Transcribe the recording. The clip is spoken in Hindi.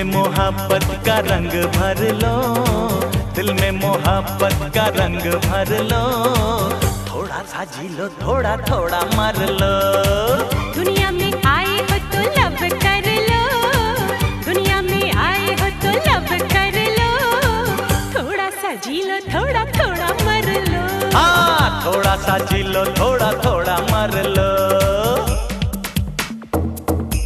मोहब्बत का रंग भर लो, दिल में मोहब्बत का रंग भर लो। थोड़ा सा जी लो, थोड़ा थोड़ा मर लो। दुनिया में आए हो तो लब कर लो, दुनिया में आए हो तो लब कर लो। थोड़ा सा जी लो, थोड़ा थोड़ा मर लो। हाँ, थोड़ा सा जी लो, थोड़ा थोड़ा मर लो।